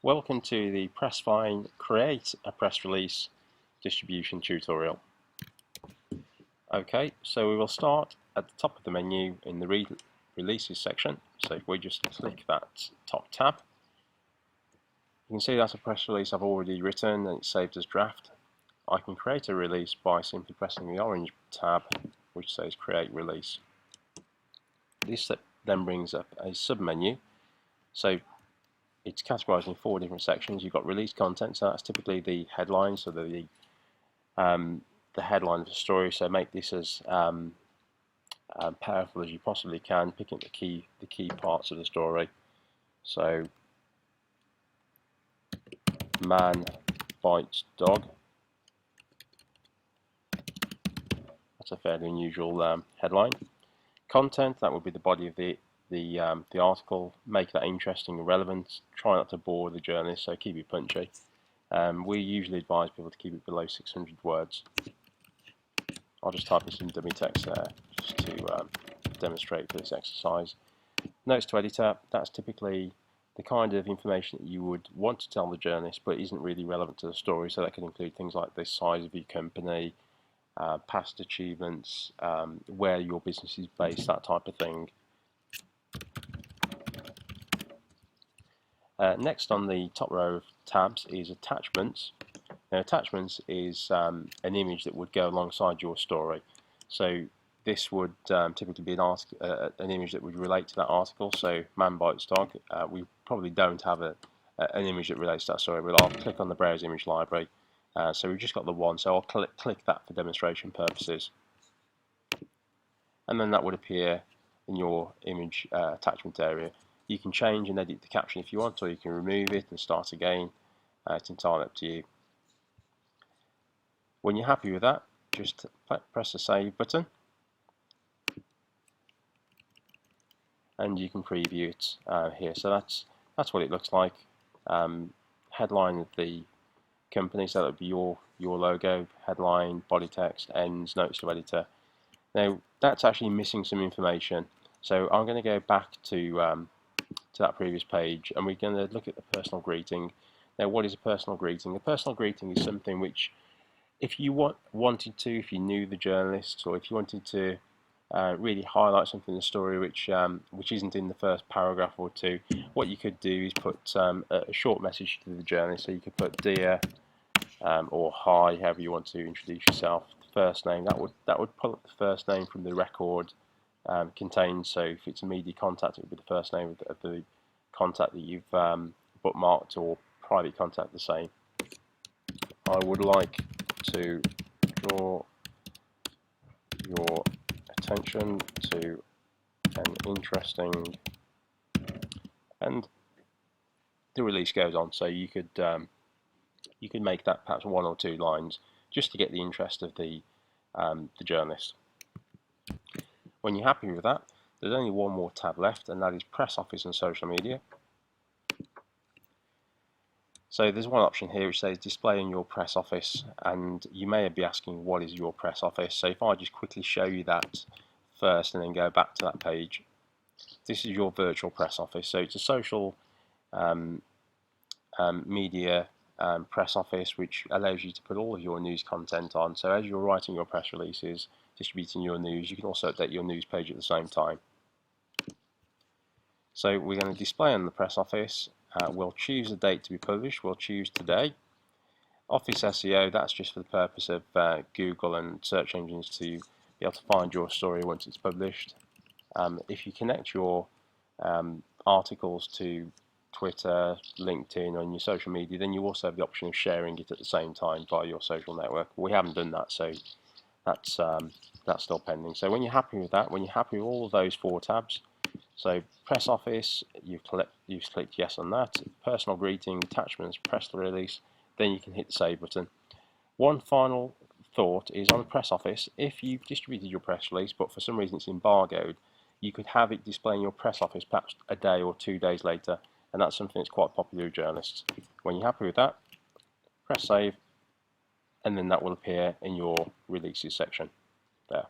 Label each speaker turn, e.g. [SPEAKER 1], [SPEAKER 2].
[SPEAKER 1] Welcome to the Pressvine Create a Press Release distribution tutorial. Okay, so we will start at the top of the menu in the Releases section. So if we just click that top tab, you can see that's a press release I've already written and it's saved as draft. I can create a release by simply pressing the orange tab which says Create Release. This then brings up a sub-menu. So it's categorized in 4 different sections. You've got release content, so that's typically the headline, so the headline of the story. So make this as powerful as you possibly can, picking up the key parts of the story. So man bites dog. That's a fairly unusual headline. Content, that would be the body of the article. Make that interesting and relevant. Try not to bore the journalist, so keep it punchy. We usually advise people to keep it below 600 words. I'll just type in some dummy text there just to demonstrate for this exercise. Notes to editor, that's typically the kind of information that you would want to tell the journalist but isn't really relevant to the story, so that can include things like the size of your company, past achievements, where your business is based, that type of thing. Next on the top row of tabs is attachments. Now, attachments is an image that would go alongside your story. So this would typically be an image that would relate to that article. So man bites dog. We probably don't have an image that relates to that story, but I'll click on the browse image library. So we've just got the one, so I'll click that for demonstration purposes. And then that would appear in your image attachment area. You can change and edit the caption if you want, or you can remove it and start again. It's entirely up to you. When you're happy with that, just press the Save button, and you can preview it here. So that's what it looks like. Headline of the company, so that would be your logo, headline, body text, ends, notes to editor. Now that's actually missing some information, so I'm going to go back to that previous page, and we're going to look at the personal greeting. Now, what is a personal greeting? A personal greeting is something which, if you wanted to, if you knew the journalists, or if you wanted to really highlight something in the story which isn't in the first paragraph or two, what you could do is put a short message to the journalist. So you could put dear or hi, however you want to introduce yourself. The first name, that would pull up the first name from the record contained. So if it's a media contact, it would be the first name of the contact that you've bookmarked, or private contact the same. I would like to draw your attention to an interesting, and the release goes on. So you could make that perhaps 1 or 2 lines just to get the interest of the journalist. When you're happy with that, there's only one more tab left, and that is Press Office and Social Media. So there's one option here which says display in your press office, and you may be asking, what is your press office? So if I just quickly show you that first and then go back to that page, this is your virtual press office. So it's a social media press office which allows you to put all of your news content on. So as you're writing your press releases, distributing your news, you can also update your news page at the same time. So we're going to display on the press office. We'll choose the date to be published. We'll choose today. Office SEO, that's just for the purpose of Google and search engines to be able to find your story once it's published. If you connect your articles to Twitter, LinkedIn, or your social media, then you also have the option of sharing it at the same time via your social network. We haven't done that, so that's still pending. So when you're happy with that, when you're happy with all of those 4 tabs, so press office, you've clicked yes on that, personal greeting, attachments, press the release, then you can hit the save button. One final thought is on the press office, if you've distributed your press release but for some reason it's embargoed, you could have it display in your press office perhaps a day or 2 days later, and that's something that's quite popular with journalists. When you're happy with that, press save, and then that will appear in your releases section there.